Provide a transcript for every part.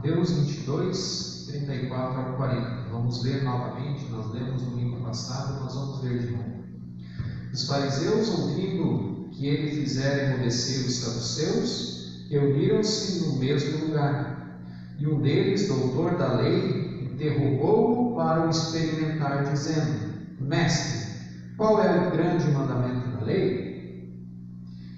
Mateus 22, 34 ao 40. Vamos ler novamente, nós lemos no domingo passado, nós vamos ler de novo. Os fariseus, ouvindo que ele fizera emudecer os saduceus, reuniram-se no mesmo lugar. E um deles, doutor da lei, interrogou-o para o experimentar, dizendo: Mestre, qual é o grande mandamento da lei?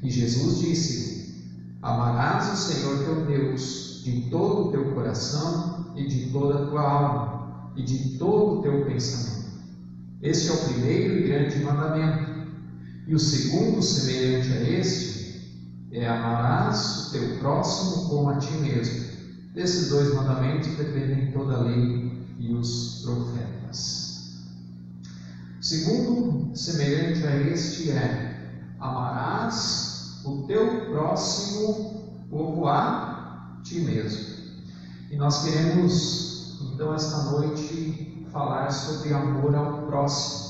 E Jesus disse-lhe: Amarás o Senhor teu Deus de todo o teu coração e de toda a tua alma e de todo o teu pensamento. Este é o primeiro e grande mandamento. E o segundo, semelhante a este, é: amarás o teu próximo como a ti mesmo. Desses dois mandamentos dependem toda a lei e os profetas. O segundo, semelhante a este, é: amarás o teu próximo como a ti mesmo. E nós queremos, então, esta noite, falar sobre amor ao próximo.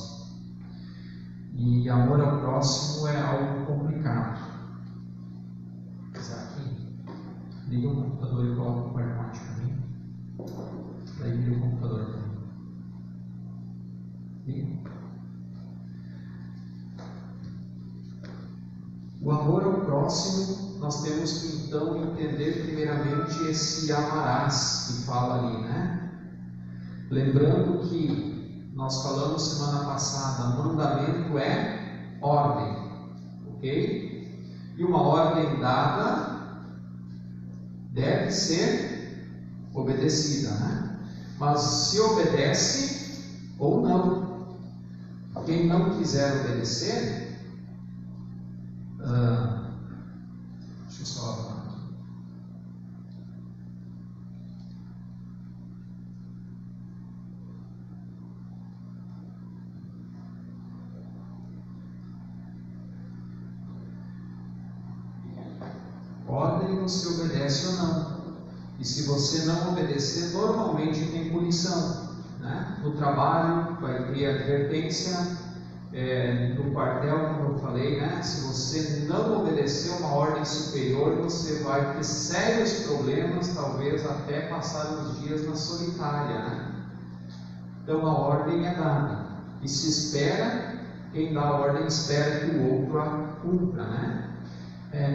E amor ao próximo é algo complicado. Isaac, liga o computador e coloca o pacote para mim. Daí liga o computador para mim. Liga. O amor ao próximo, nós temos que então entender primeiramente esse amarás que fala ali, né? Lembrando que nós falamos semana passada, mandamento é ordem, ok? E uma ordem dada deve ser obedecida, né? Mas se obedece ou não. Quem não quiser obedecer, deixa eu só arrumar aqui. Ordem você obedece ou não. E se você não obedecer, normalmente tem punição, né? No trabalho vai ter advertência. No quartel, como eu falei, né? Se você não obedecer uma ordem superior, você vai ter sérios problemas, talvez até passar os dias na solitária, né? Então a ordem é dada e se espera, quem dá a ordem espera que o outro a cumpra, né?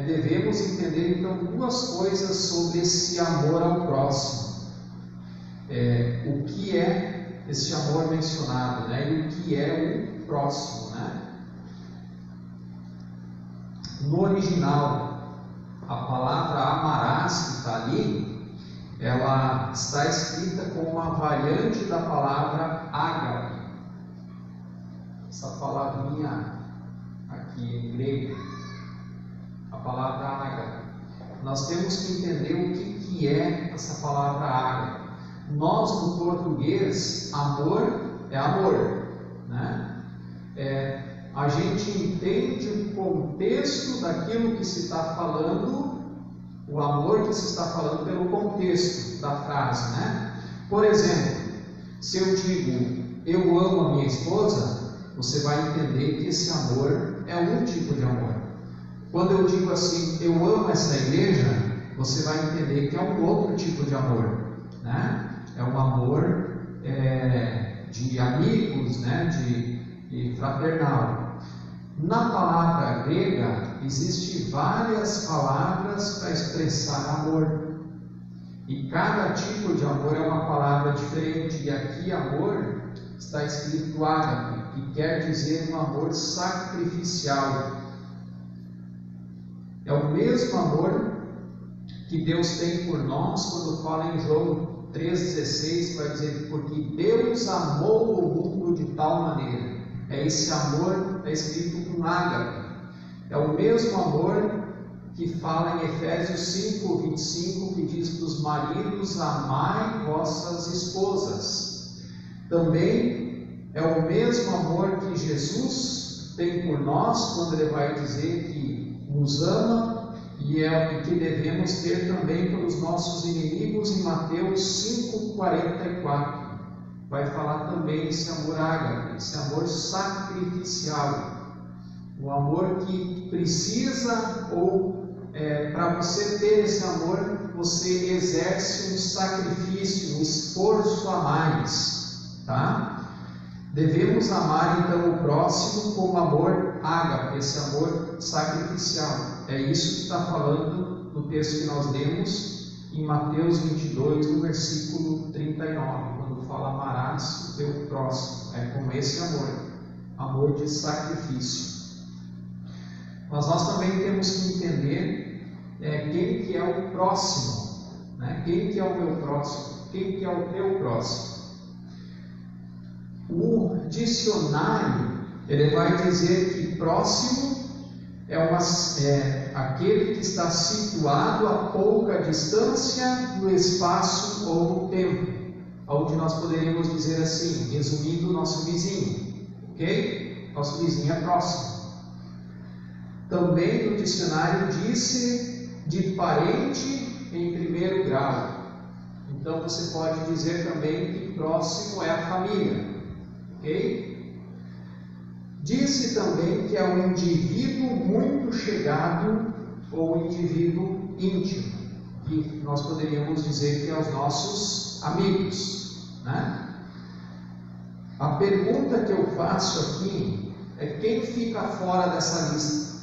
Devemos entender então duas coisas sobre esse amor ao próximo. O que é esse amor mencionado, né? E o que é o próximo, né? No original, a palavra amarás que está ali, ela está escrita com uma variante da palavra ágape. Essa palavrinha aqui em grego, a palavra ágape. Nós temos que entender o que é essa palavra ágape. Nós, no português, amor é amor, né? A gente entende o contexto daquilo que se está falando, o amor que se está falando pelo contexto da frase, né? Por exemplo, se eu digo eu amo a minha esposa, você vai entender que esse amor é um tipo de amor. Quando eu digo assim, eu amo essa igreja, você vai entender que é um outro tipo de amor, né? É um amor de amigos, né? E fraternal. Na palavra grega existem várias palavras para expressar amor, e cada tipo de amor é uma palavra diferente. E aqui amor está escrito ágape, que quer dizer um amor sacrificial. É o mesmo amor que Deus tem por nós quando fala em João 3,16, vai dizer: porque Deus amou o mundo de tal maneira. Esse amor é escrito com ágape. É o mesmo amor que fala em Efésios 5:25, que diz para os maridos: amai vossas esposas. Também é o mesmo amor que Jesus tem por nós, quando ele vai dizer que nos ama, e é o que devemos ter também pelos nossos inimigos em Mateus 5:44. Vai falar também esse amor ágape, esse amor sacrificial, o amor que precisa ou para você ter esse amor, você exerce um sacrifício, um esforço a mais, tá? Devemos amar então o próximo com amor ágape, esse amor sacrificial. É isso que está falando no texto que nós lemos em Mateus 22, no versículo 39, quando fala amarás o teu próximo. É com esse amor, amor de sacrifício. Mas nós também temos que entender quem que é o próximo, né? Quem que é o meu próximo, quem que é o teu próximo. O dicionário ele vai dizer que próximo é aquele que está situado a pouca distância no espaço ou no tempo, onde nós poderíamos dizer assim, resumindo, nosso vizinho, ok? Nosso vizinho é próximo. Também no dicionário disse de parente em primeiro grau. Então você pode dizer também que próximo é a família, ok? Disse também que é um indivíduo muito chegado ou indivíduo íntimo, que nós poderíamos dizer que é os nossos amigos, né? A pergunta que eu faço aqui é quem fica fora dessa lista,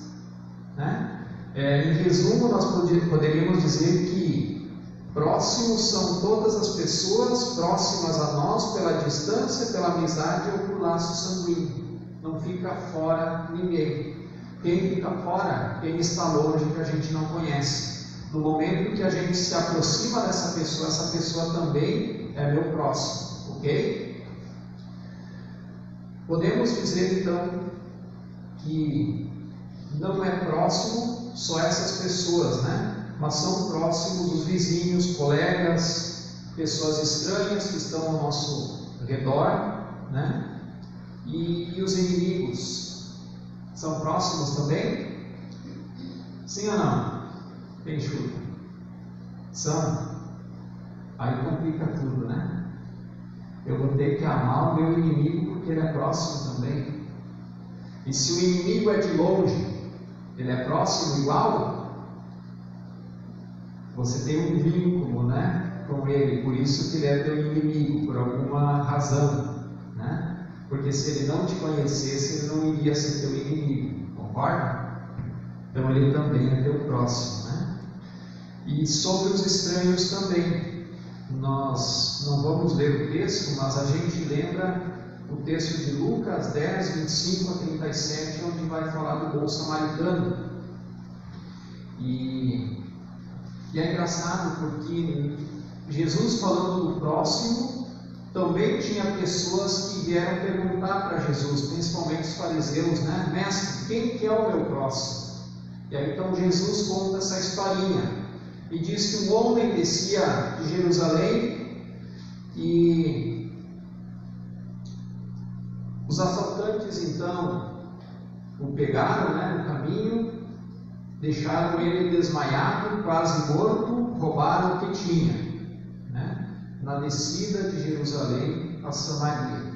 né? Em resumo, nós poderíamos dizer que próximos são todas as pessoas próximas a nós pela distância, pela amizade ou por laço sanguíneo. Não fica fora ninguém. Quem fica fora? Quem está longe, que a gente não conhece. No momento que a gente se aproxima dessa pessoa, essa pessoa também é meu próximo, ok? Podemos dizer então que não é próximo só essas pessoas, né? Mas são próximos os vizinhos, colegas, pessoas estranhas que estão ao nosso redor, né? E os inimigos são próximos também? Sim ou não? Quem chuta? São? Aí complica tudo, né? Eu vou ter que amar o meu inimigo porque ele é próximo também. E se o inimigo é de longe, ele é próximo igual? Você tem um vínculo, né, com ele, por isso que ele é teu inimigo, por alguma razão, né? Porque se ele não te conhecesse, ele não iria ser teu inimigo, concorda? Então ele também é teu próximo, né? E sobre os estranhos também, nós não vamos ler o texto, mas a gente lembra o texto de Lucas 10, 25 a 37, onde vai falar do bom samaritano. E é engraçado porque Jesus, falando do próximo, também tinha pessoas que vieram perguntar para Jesus, principalmente os fariseus, né? Mestre, quem que é o meu próximo? E aí então Jesus conta essa historinha e diz que um homem descia de Jerusalém e os assaltantes então o pegaram, né, no caminho, deixaram ele desmaiado, quase morto, roubaram o que tinha, né, na descida de Jerusalém a Samaria.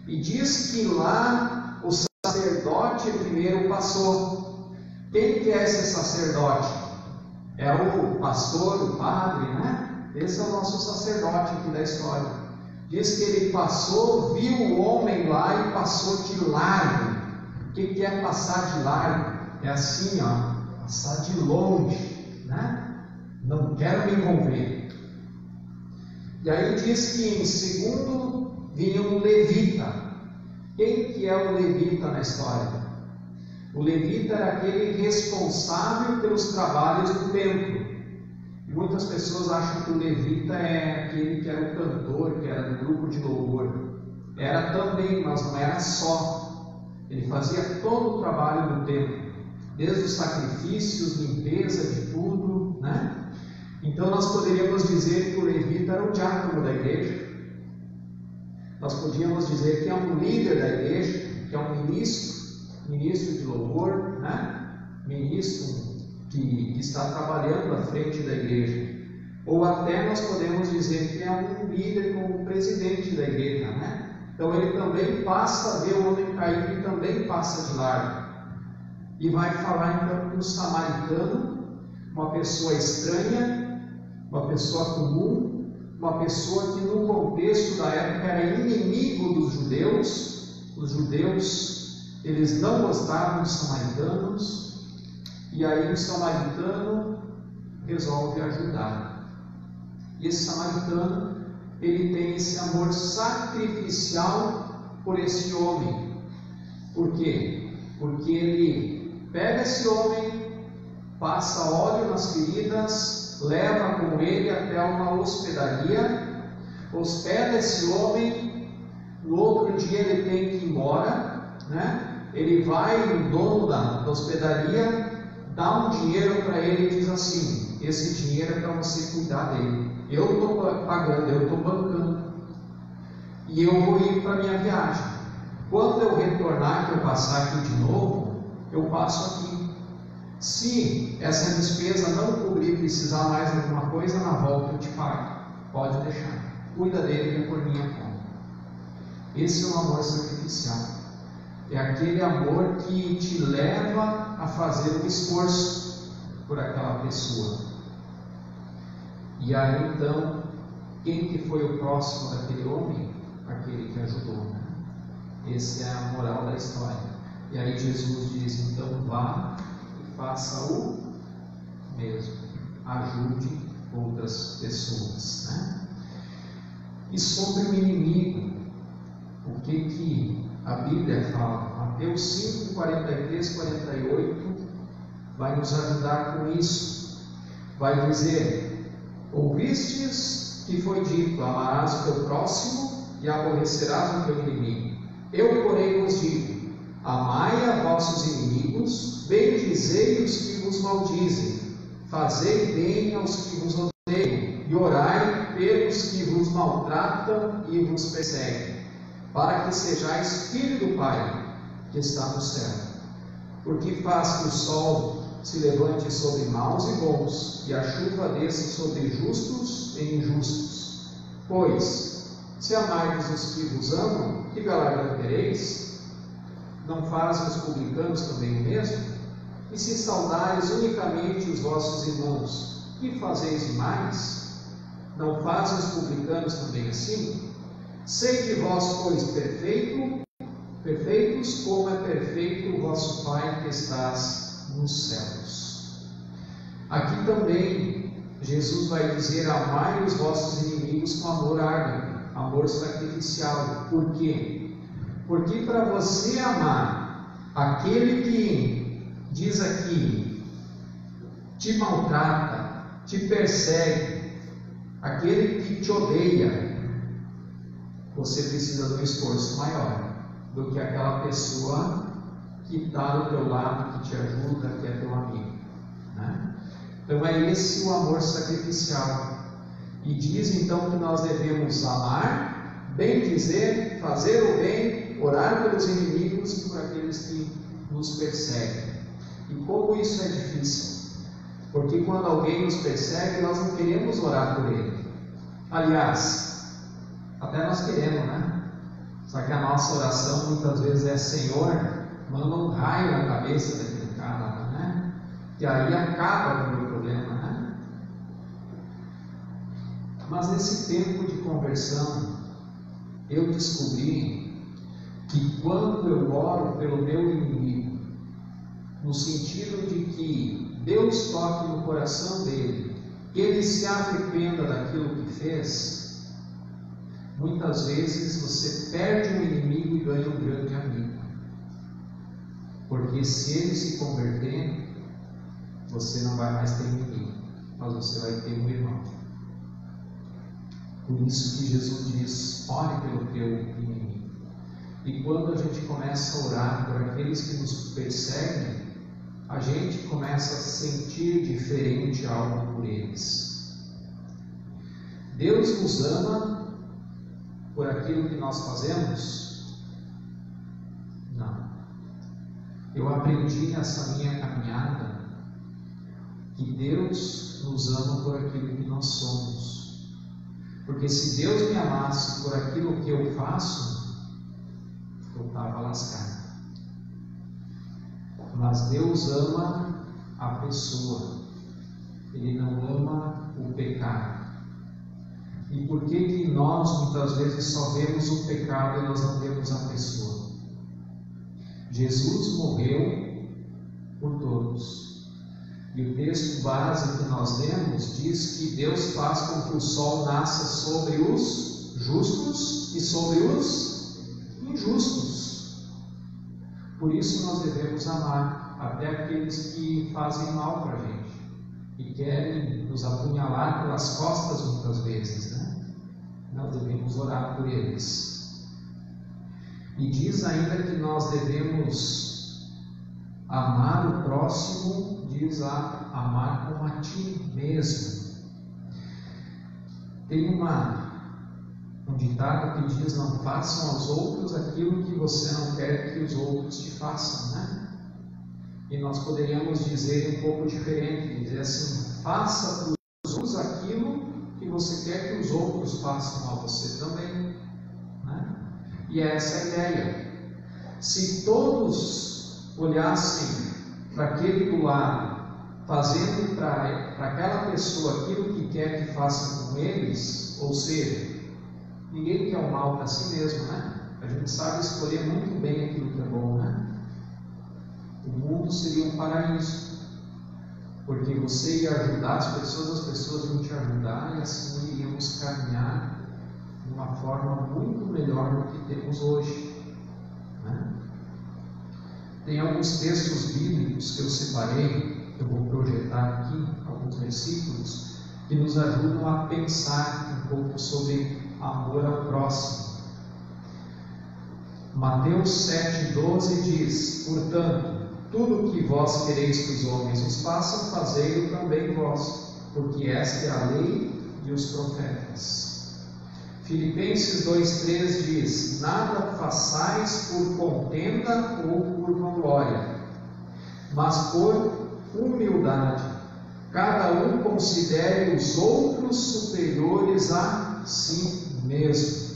E diz que lá o sacerdote primeiro passou. Quem que é esse sacerdote? É o pastor, o padre, né? Esse é o nosso sacerdote aqui da história. Diz que ele passou, viu o homem lá e passou de largo. O que é passar de largo? É assim, ó, passar de longe, né? Não quero me envolver. E aí diz que em segundo vinha um levita. Quem que é o levita na história? O levita era aquele responsável pelos trabalhos do templo. Muitas pessoas acham que o levita é aquele que era o cantor, que era do grupo de louvor. Era também, mas não era só. Ele fazia todo o trabalho do templo, desde os sacrifícios, limpeza de tudo, né? Então nós poderíamos dizer que o levita era o diácono da igreja. Nós podíamos dizer que é um líder da igreja, que é um ministro de louvor, né? Ministro que está trabalhando à frente da igreja. Ou até nós podemos dizer que é um líder como presidente da igreja, né? Então ele também passa, vê o homem caído e também passa de largo. E vai falar então que o samaritano uma pessoa estranha, uma pessoa comum, uma pessoa que no contexto da época era inimigo dos judeus. Os judeus, eles não gostavam dos samaritanos, e aí o samaritano resolve ajudar. E esse samaritano, ele tem esse amor sacrificial por esse homem. Por quê? Porque ele pega esse homem, passa óleo nas feridas, leva com ele até uma hospedaria, hospeda esse homem. No outro dia ele tem que ir embora, né? Ele vai no dono da hospedaria, dá um dinheiro para ele e diz assim: esse dinheiro é para você cuidar dele, eu estou pagando, eu estou bancando, e eu vou ir para a minha viagem. Quando eu retornar, que eu passar aqui de novo, eu passo aqui. Se essa despesa não cobrir, precisar mais de alguma coisa, na volta eu te pago. Pode deixar. Cuida dele, que é por minha conta. Esse é o amor sacrificial. É aquele amor que te leva a fazer um esforço por aquela pessoa. E aí então, quem que foi o próximo daquele homem? Aquele que ajudou, né? Essa é a moral da história. E aí Jesus diz: então vá e faça o mesmo, ajude outras pessoas, né? E sobre o inimigo, o que a Bíblia fala? Mateus 5, 43, 48 vai nos ajudar com isso. Vai dizer: ouvistes que foi dito, amarás o teu próximo e aborrecerás o teu inimigo. Eu, porém, vos digo: amai a vossos inimigos, bendizei os que vos maldizem, fazei bem aos que vos odeiam, e orai pelos que vos maltratam e vos perseguem, para que sejais filho do Pai que está no céu. Porque faz que o sol se levante sobre maus e bons, e a chuva desça sobre justos e injustos. Pois, se amardes os que vos amam, que galardão tereis? Não fazem os publicanos também o mesmo? E se saudares unicamente os vossos irmãos, que fazeis demais? Não fazem os publicanos também assim? Sede vós, pois, perfeitos, como é perfeito o vosso Pai que estás nos céus. Aqui também Jesus vai dizer: amai os vossos inimigos com amor árduo, amor sacrificial. Por quê? Porque para você amar aquele que diz aqui, te maltrata, te persegue, aquele que te odeia, você precisa de um esforço maior do que aquela pessoa que está do teu lado, que te ajuda, que é teu amigo, né? Então é esse o amor sacrificial. E diz então que nós devemos amar, bendizer, fazer o bem, orar pelos inimigos e por aqueles que nos perseguem. E como isso é difícil, porque quando alguém nos persegue, nós não queremos orar por ele. Aliás, até nós queremos, né? Só que a nossa oração muitas vezes é: Senhor, manda um raio na cabeça daquele cara, né? Que aí acaba com o meu problema, né? Mas nesse tempo de conversão, eu descobri que quando eu oro pelo meu inimigo, no sentido de que Deus toque no coração dele, que ele se arrependa daquilo que fez, muitas vezes você perde um inimigo e ganha um grande amigo. Porque se ele se converter, você não vai mais ter inimigo, mas você vai ter um irmão. Por isso que Jesus diz: ore pelo teu inimigo. E quando a gente começa a orar por aqueles que nos perseguem, a gente começa a sentir diferente algo por eles. Deus nos ama por aquilo que nós fazemos? Não. Eu aprendi nessa minha caminhada que Deus nos ama por aquilo que nós somos. Porque se Deus me amasse por aquilo que eu faço, eu estava lascado. Mas Deus ama a pessoa. ele não ama o pecado. E por que nós muitas vezes só vemos o pecado e nós não vemos a pessoa? Jesus morreu por todos. E o texto base que nós lemos diz que Deus faz com que o sol nasça sobre os justos e sobre os injustos. Por isso nós devemos amar até aqueles que fazem mal para a gente e querem nos apunhalar pelas costas muitas vezes, né? Nós devemos orar por eles. E diz ainda que nós devemos amar o próximo, diz amar como a ti mesmo. Tem um ditado que diz: não façam aos outros aquilo que você não quer que os outros te façam, né? E nós poderíamos dizer um pouco diferente, dizer assim: faça para os outros aquilo que você quer que os outros façam a você também, né? E é essa a ideia. Se todos olhassem para aquele do lado, fazendo para aquela pessoa aquilo que quer que façam com eles, ou seja, ninguém quer o mal para si mesmo, né? A gente sabe escolher muito bem aquilo que é bom, né? O mundo seria um paraíso, porque você ia ajudar as pessoas iam te ajudar, e assim iríamos caminhar de uma forma muito melhor do que temos hoje, né? Tem alguns textos bíblicos que eu separei, que eu vou projetar aqui, alguns versículos, que nos ajudam a pensar um pouco sobre amor ao próximo. Mateus 7,12 diz: portanto, tudo o que vós quereis que os homens os façam, fazei-o também vós, porque esta é a lei e os profetas. Filipenses 2,3 diz: nada façais por contenda ou por vanglória, mas por humildade, cada um considere os outros superiores a si mesmo.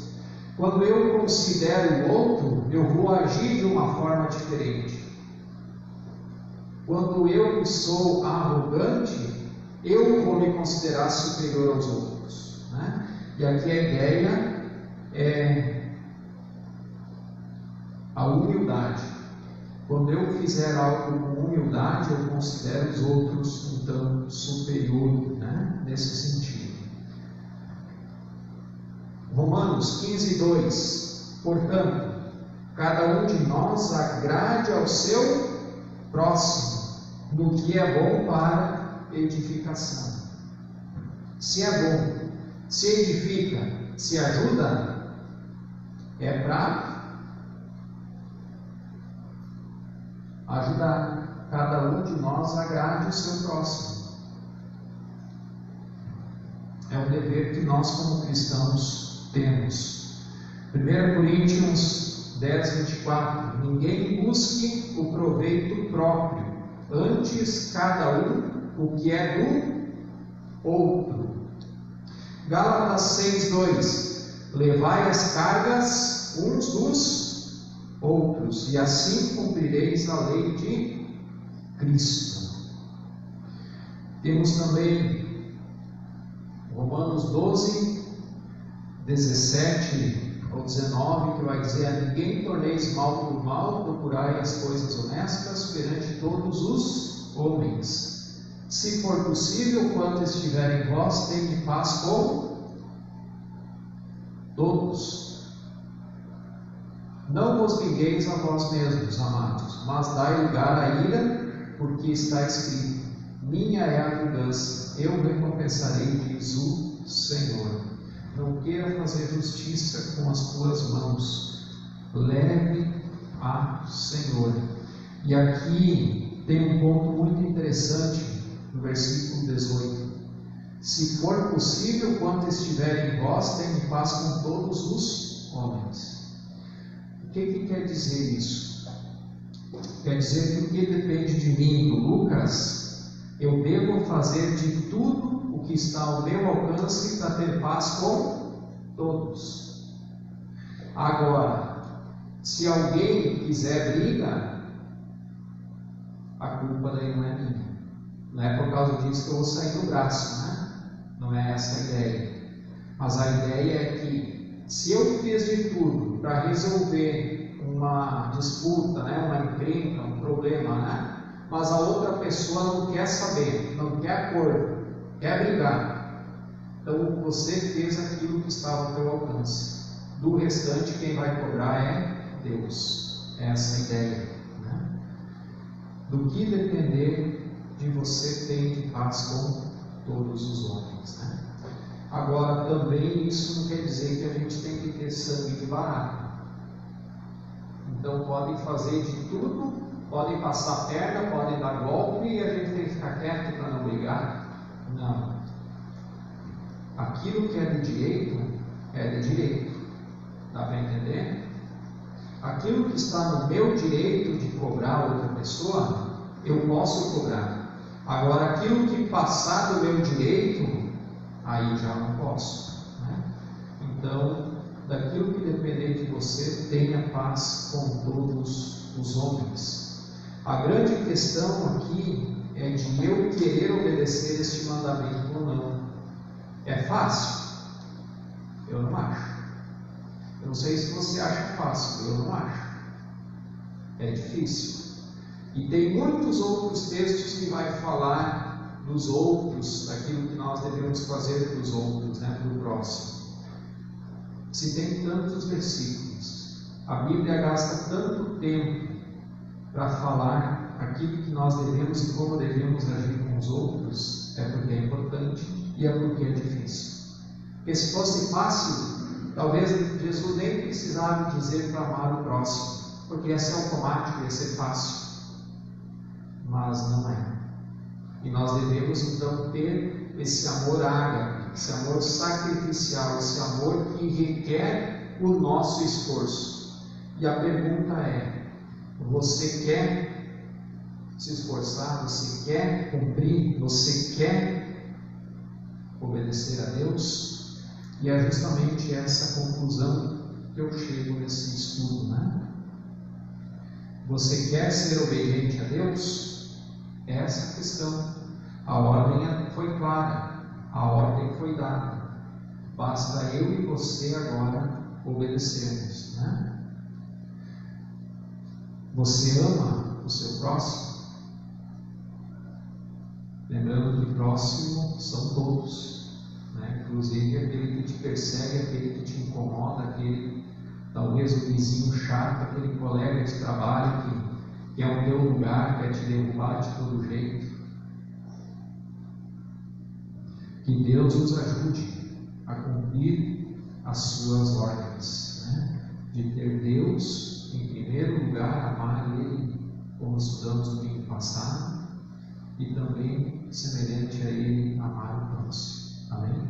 Quando eu considero o outro, eu vou agir de uma forma diferente. Quando eu sou arrogante, eu vou me considerar superior aos outros, né? E aqui a ideia é a humildade. Quando eu fizer algo com humildade, eu considero os outros então superior, né? Nesse sentido. Romanos 15:2. Portanto, cada um de nós agrade ao seu próximo no que é bom para edificação. Se é bom, se edifica, se ajuda, é para ajudar. Cada um de nós agrade o seu próximo. É um dever que nós como cristãos temos. 1 Coríntios 10:24. Ninguém busque o proveito próprio, antes cada um o que é do outro. Gálatas 6:2. Levai as cargas uns dos outros, e assim cumprireis a lei de Cristo. Temos também Romanos 12:17 ao 19, que vai dizer: a ninguém torneis mal por mal, procurai as coisas honestas perante todos os homens. Se for possível, quanto estiver em vós, tende paz com todos. Não vos vingueis a vós mesmos, amados, mas dai lugar à ira, porque está escrito: minha é a vingança, eu recompensarei, diz o Senhor. Não queira fazer justiça com as tuas mãos, leve a Senhor. E aqui tem um ponto muito interessante no versículo 18: se for possível, quanto estiver em vós, tenha paz com todos os homens. O que quer dizer isso? Quer dizer que o que depende de mim, do Lucas, eu devo fazer de tudo o que está ao meu alcance para ter paz com todos. Agora, se alguém quiser briga, a culpa daí não é minha. Não é por causa disso que eu vou sair do braço, né? Não é essa a ideia. Mas a ideia é que, se eu fiz de tudo para resolver uma disputa, né? Uma encrenca, um problema, né? Mas a outra pessoa não quer saber, não quer acordo, quer brigar, então você fez aquilo que estava ao teu alcance. Do restante, quem vai cobrar é Deus. Essa é a ideia, né? Do que depender de você, tem de paz com todos os homens, né? Agora, também isso não quer dizer que a gente tem que ter sangue de barata. Então podem fazer de tudo, podem passar a perna, podem dar golpe e a gente tem que ficar quieto para não brigar. Não. Aquilo que é de direito, é de direito. Dá para entender? Aquilo que está no meu direito de cobrar outra pessoa, eu posso cobrar. Agora, aquilo que passar do meu direito, aí já não posso, né? Então, daquilo que depender de você, tenha paz com todos os homens. A grande questão aqui é de eu querer obedecer este mandamento ou não. É fácil? Eu não acho. Eu não sei se você acha fácil, eu não acho. É difícil. E tem muitos outros textos que vai falar dos outros, daquilo que nós devemos fazer para os outros, né, para o próximo. Se tem tantos versículos, a Bíblia gasta tanto tempo para falar aquilo que nós devemos e como devemos agir com os outros, é porque é importante e é porque é difícil. Porque se fosse fácil, talvez Jesus nem precisava dizer para amar o próximo, porque ia ser automático, ia ser fácil. Mas não é. E nós devemos então ter esse amor ágape, esse amor sacrificial, esse amor que requer o nosso esforço. E a pergunta é: você quer se esforçar? Você quer cumprir? Você quer obedecer a Deus? E é justamente essa conclusão que eu chego nesse estudo, né? Você quer ser obediente a Deus? É essa a questão. A ordem foi clara, a ordem foi dada. Basta eu e você agora obedecermos, né? Você ama o seu próximo? Lembrando que próximo são todos, né? Inclusive aquele que te persegue, aquele que te incomoda, aquele, talvez o vizinho chato, aquele colega de trabalho que é o teu lugar, quer te derrubar de todo jeito. Que Deus nos ajude a cumprir as suas ordens, né? De ter Deus em primeiro lugar, amar Ele, como estudamos no domingo passado, e também, semelhante a Ele, amar o próximo. Amém?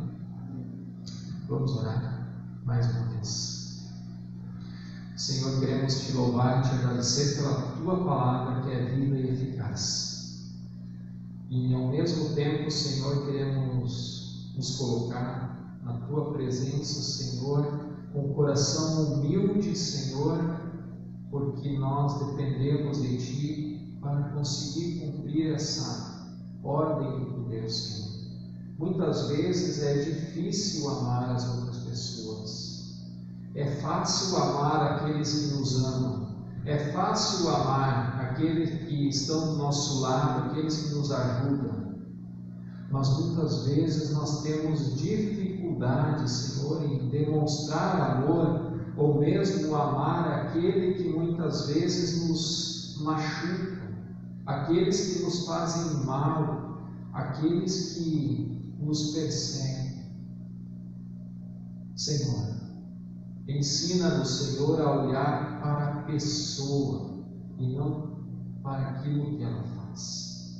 Vamos orar mais uma vez. Senhor, queremos te louvar e te agradecer pela tua palavra que é viva e eficaz. E ao mesmo tempo, Senhor, queremos nos colocar na tua presença, Senhor, com o coração humilde, Senhor, porque nós dependemos de ti para conseguir cumprir essa ordem que tu deu, Senhor. Muitas vezes é difícil amar as outras pessoas. É fácil amar aqueles que nos amam. É fácil amar aqueles que estão do nosso lado, aqueles que nos ajudam. Mas muitas vezes nós temos dificuldade, Senhor, em demonstrar amor, ou mesmo amar aquele que muitas vezes nos machuca, aqueles que nos fazem mal, aqueles que nos perseguem. Senhor, ensina-nos, Senhor, a olhar para a pessoa e não para aquilo que ela faz.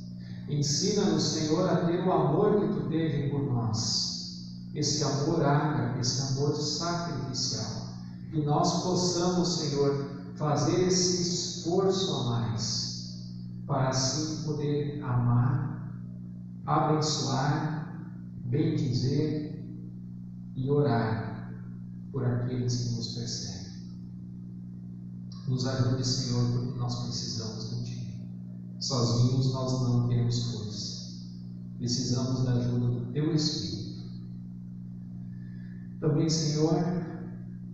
Ensina-nos, Senhor, a ter o amor que tu teve por nós, esse amor ágape, esse amor sacrificial. Que nós possamos, Senhor, fazer esse esforço a mais, para assim poder amar, abençoar, bendizer e orar por aqueles que nos perseguem. Nos ajude, Senhor, porque nós precisamos de ti. Sozinhos nós não temos força. Precisamos da ajuda do Teu Espírito. Também, Senhor,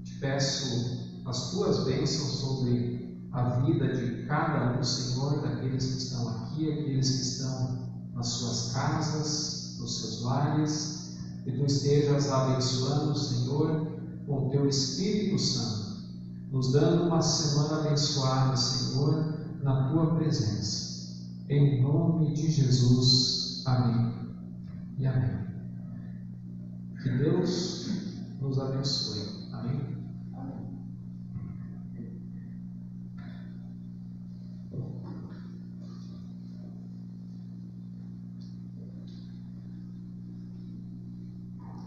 te peço as Tuas bênçãos sobre a vida de cada um, Senhor, daqueles que estão aqui, aqueles que estão nas suas casas, nos seus lares, que Tu estejas abençoando, Senhor, com o Teu Espírito Santo, nos dando uma semana abençoada, Senhor, na Tua presença. Em nome de Jesus. Amém e amém. Que Deus nos abençoe.